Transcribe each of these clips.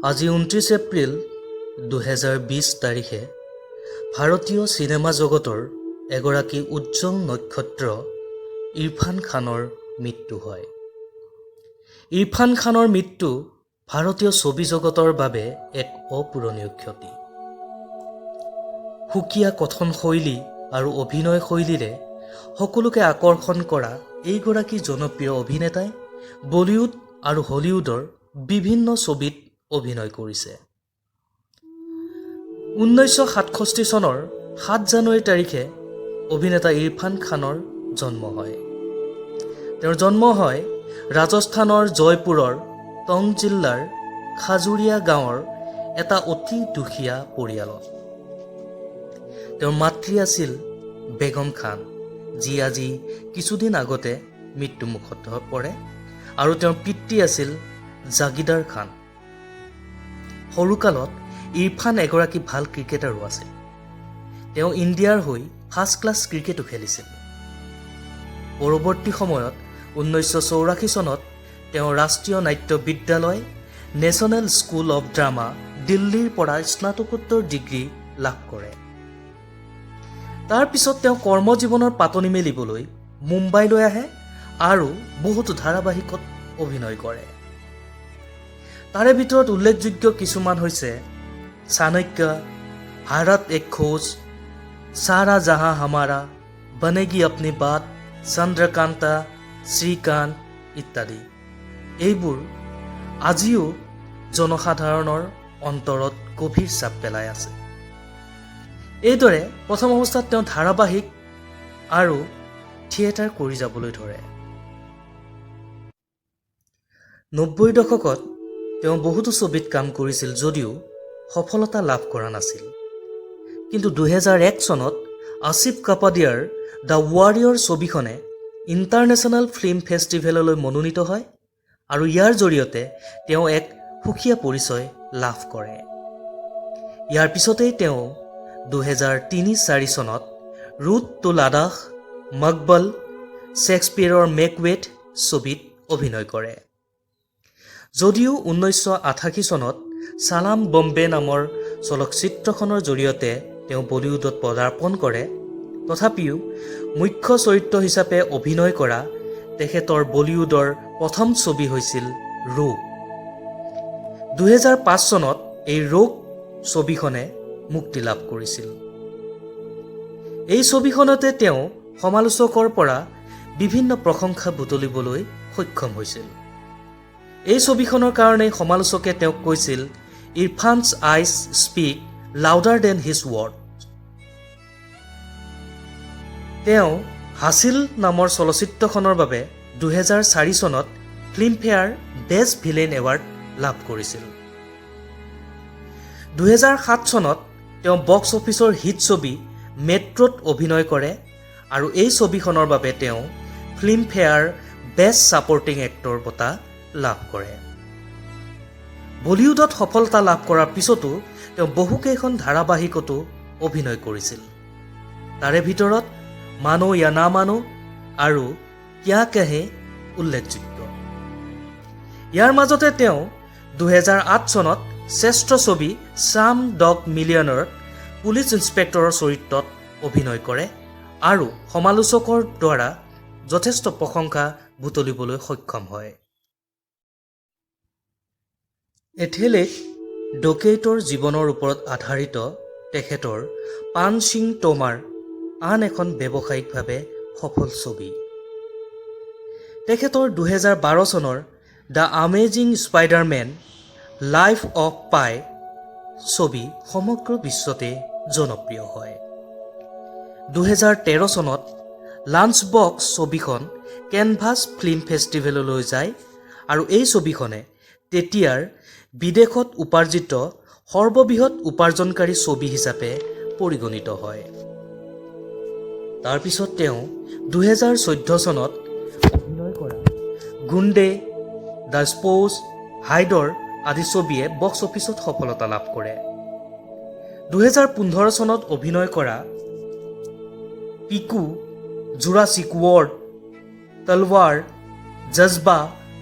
আজি 29 এপ্ৰিল 2020 তাৰিখে ভাৰতীয় চিনেমা জগতৰ এগৰাকী উজ্জ্বল নক্ষত্ৰ ইৰফান খানৰ মৃত্যু হয়। ইৰফান খানৰ মৃত্যু ভাৰতীয় ছবি জগতৰ বাবে এক অপূৰণীয় ক্ষতি। সুকীয়া কথন শৈলী আৰু অভিনয় শৈলীৰে সকলোকে আকৰ্ষণ কৰা এইগৰাকী জনপ্ৰিয় অভিনেতাই বলিউড আৰু হলিউডৰ বিভিন্ন ছবিত অভিনয় কৰিছে। 1967 চনৰ 7 জানুৱাৰী তাৰিখে অভিনেতা ইৰফান খানৰ জন্ম হয়। তেওঁৰ জন্ম হয় ৰাজস্থানৰ জয়পুৰৰ টং জিলাৰ খাজুৰীয়া গাঁৱৰ এটা অতি দুখীয়া পৰিয়ালত। তেওঁৰ মাতৃ আছিল বেগম খান, যি আজি কিছুদিন আগতে মৃত্যুমুখত পৰে, আৰু তেওঁৰ পিতৃ আছিল জাগিদাৰ খান। সৰুকালত ইৰফান এগৰাকী ভাল ক্ৰিকেটাৰো আছিল। তেওঁ ইণ্ডিয়াৰ হৈ ফাৰ্ষ্ট ক্লাছ ক্ৰিকেটো খেলিছিল। পৰৱৰ্তী সময়ত 1984 চনত তেওঁ ৰাষ্ট্ৰীয় নাট্য বিদ্যালয় নেশ্যনেল স্কুল অৱ ড্ৰামা দিল্লীৰ পৰা স্নাতকোত্তৰ ডিগ্ৰী লাভ কৰে। তাৰ পিছত তেওঁ কৰ্মজীৱনৰ পাতনি মেলিবলৈ মুম্বাইলৈ আহে আৰু বহুতো ধাৰাবাহিকত অভিনয় কৰে। তাৰে ভিতৰত উল্লেখযোগ্য কিছুমান হৈছে চাণক্য, ভাৰত এক খোজ, সাৰা জাহাঁ হামাৰা, বনেগী আপনি বাত, চন্দ্ৰকান্তা, শ্ৰীকান্ত ইত্যাদি। এইবোৰ আজিও জনসাধাৰণৰ অন্তৰত গভীৰ চাপ পেলাই আছে। এইদৰে প্ৰথম অৱস্থাত তেওঁ ধাৰাবাহিক আৰু থিয়েটাৰ কৰি যাবলৈ ধৰে। 90ৰ দশকত তেওঁ বহুতো ছবিত কাম কৰিছিল যদিও সফলতা লাভ কৰা নাছিল। কিন্তু 2001 চনত আসিফ কাপাডিয়াৰ দ্য ৱাৰিয়ৰ ছবিখনে ইণ্টাৰনেশ্যনেল ফিল্ম ফেষ্টিভেললৈ মনোনীত হয় আৰু ইয়াৰ জৰিয়তে তেওঁ এক সুকীয়া পৰিচয় লাভ কৰে। ইয়াৰ পিছতেই তেওঁ 2003-04 চনত ৰুট টু লাডাখ, মকবল, শ্বেক্সপিয়েৰৰ মেকবেথ ছবিত অভিনয় কৰে। যদিও 1988 চনত ছালাম বম্বে নামৰ চলচ্চিত্ৰখনৰ জৰিয়তে তেওঁ বলিউডত পদাৰ্পণ কৰে, তথাপিও মুখ্য চৰিত্ৰ হিচাপে অভিনয় কৰা তেখেতৰ বলিউডৰ প্ৰথম ছবি হৈছিল ৰোগ। 2005 চনত এই ৰোগ ছবিখনে মুক্তি লাভ কৰিছিল। এই ছবিখনতে তেওঁ সমালোচকৰ পৰা বিভিন্ন প্ৰশংসা বুটলিবলৈ সক্ষম হৈছিল। এই ছবিখনৰ কাৰণেই সমালোচকে তেওঁক কৈছিল ইৰফানছ আইজ স্পীক লাউডাৰ দেন হিজ ৱৰ্ড। তেওঁ হাছিল নামৰ চলচ্চিত্ৰখনৰ বাবে 2004 চনত ফিল্মফেয়াৰ বেষ্ট ভিলেইন এৱাৰ্ড লাভ কৰিছিল। 2007 চনত তেওঁ বক্স অফিচৰ হিট ছবি মেট্ৰত অভিনয় কৰে আৰু এই ছবিখনৰ বাবে তেওঁ ফিল্মফেয়াৰ বেষ্ট ছাপৰ্টিং এক্টৰ বঁটা লাভ কৰে। বলিউডত সফলতা লাভ কৰাৰ পিছতো তেওঁ বহুকেইখন ধাৰাবাহিকতো অভিনয় কৰিছিল। তাৰে ভিতৰত মানো য়া না মানো আৰু ক্যা কহে উল্লেখযোগ্য। ইয়াৰ মাজতে তেওঁ 2008 চনত শ্ৰেষ্ঠ ছবি শ্যাম ডগ মিলিয়নৰ পুলিচ ইন্সপেক্টৰৰ চৰিত্ৰত অভিনয় কৰে আৰু সমালোচকৰ দ্বাৰা যথেষ্ট প্ৰশংসা বুটলিবলৈ সক্ষম হয়। এথেলেট ডকেইটৰ জীৱনৰ ওপৰত আধাৰিত তেখেতৰ পান সিং টোমাৰ আন এখন ব্যৱসায়িকভাৱে সফল ছবি। তেখেতৰ 2012 চনৰ the amazing Spider-Man life of পাই ছবি সমগ্ৰ বিশ্বতে জনপ্ৰিয় হয়। 2013 চনত লাঞ্চ বক্স ছবিখন কেনভাছ ফিল্ম ফেষ্টিভেললৈ যায় আৰু এই ছবিখনে তেতিয়াৰ বিদেশত উপাৰ্জিত সৰ্ববৃহৎ উপাৰ্জনকাৰী ছবি হিচাপে পৰিগণিত হয়। তাৰপিছত তেওঁ 2014 চনত অভিনয় কৰা গুণ্ডে, দ্য স্পৌজ, হাইডৰ আদি ছবিয়ে বক্স অফিচত সফলতা লাভ কৰে। 2015 চনত অভিনয় কৰা পিকু, জুৰাছিক ৱৰ্ল্ড, তলৱাৰ, জজবা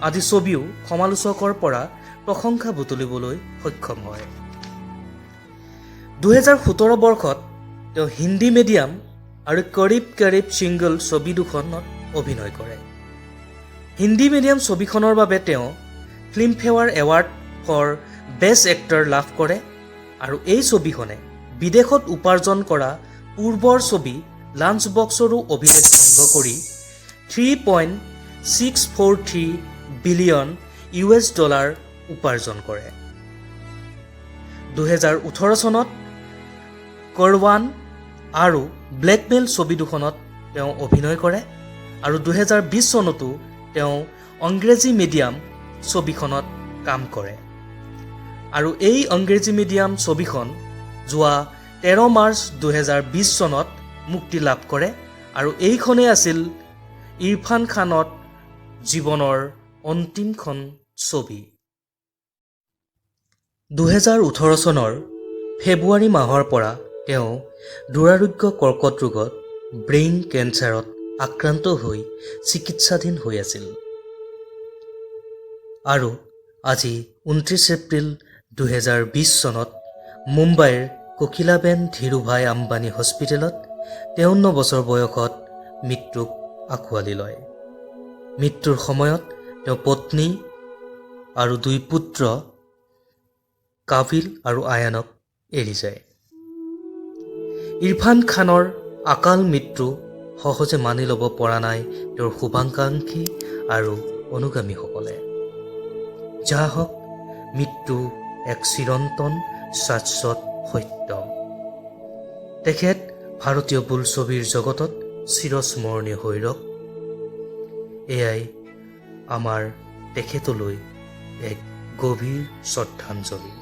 আদি ছবিও সমালোচকৰ পৰা প্ৰশংসা বুটলিবলৈ সক্ষম হয়। 2017 বৰ্ষত তেওঁ হিন্দী মিডিয়াম আৰু কৰিব কৰিব ছিংগল ছবি দুখনত অভিনয় কৰে। হিন্দী মিডিয়াম ছবিখনৰ বাবে তেওঁ Filmfare award for best actor লাভ কৰে আৰু এই ছবিখনে বিদেশত উপাৰ্জন কৰা পূৰ্বৰ ছবি লাঞ্চ বক্সৰো অভিলেখ ভংগ কৰি $3.643 বিলিয়ন উপাৰ্জন কৰে। 2018 চনত কৰৱান আৰু ব্লেকমেইল ছবি দুখনত তেওঁ অভিনয় কৰে আৰু 2020 চনতো তেওঁ অংগ্ৰেজী মিডিয়াম ছবিখনত কাম কৰে আৰু এই অংগ্ৰেজী মিডিয়াম ছবিখন যোৱা 13 মাৰ্চ 2020 চনত মুক্তি লাভ কৰে আৰু এইখনেই আছিল ইৰফান খানৰ জীৱনৰ অন্তিমখন ছবি। 2018 চনৰ ফেব্ৰুৱাৰী মাহৰ পৰা তেওঁ দুৰাৰোগ্য কৰ্কট ৰোগত ব্ৰেইন কেঞ্চাৰত আক্ৰান্ত হৈ চিকিৎসাধীন হৈ আছিল আৰু আজি 29 এপ্ৰিল 2020 চনত মুম্বাইৰ কোকিলাবেন ধীৰুভাই আম্বানী হস্পিটেলত 53 বছৰ বয়সত মৃত্যুক আঁকোৱালি লয়। মৃত্যুৰ সময়ত তেওঁ পত্নী আৰু 2 পুত্ৰ কাবিল আৰু আয়ানক এৰি যায়। ইৰফান খানৰ অকাল মৃত্যু সহজে মানি ল'ব পৰা নাই তেওঁৰ শুভাকাংক্ষী আৰু অনুগামীসকলে। যাহা হওক, মৃত্যু এক চিৰন্তন শাশ্বত সত্য। তেখেত ভাৰতীয় বোলছবিৰ জগতত চিৰস্মৰণীয় হৈ ৰওক। এয়াই আমাৰ তেখেতলৈ এক গভীৰ শ্ৰদ্ধাঞ্জলি।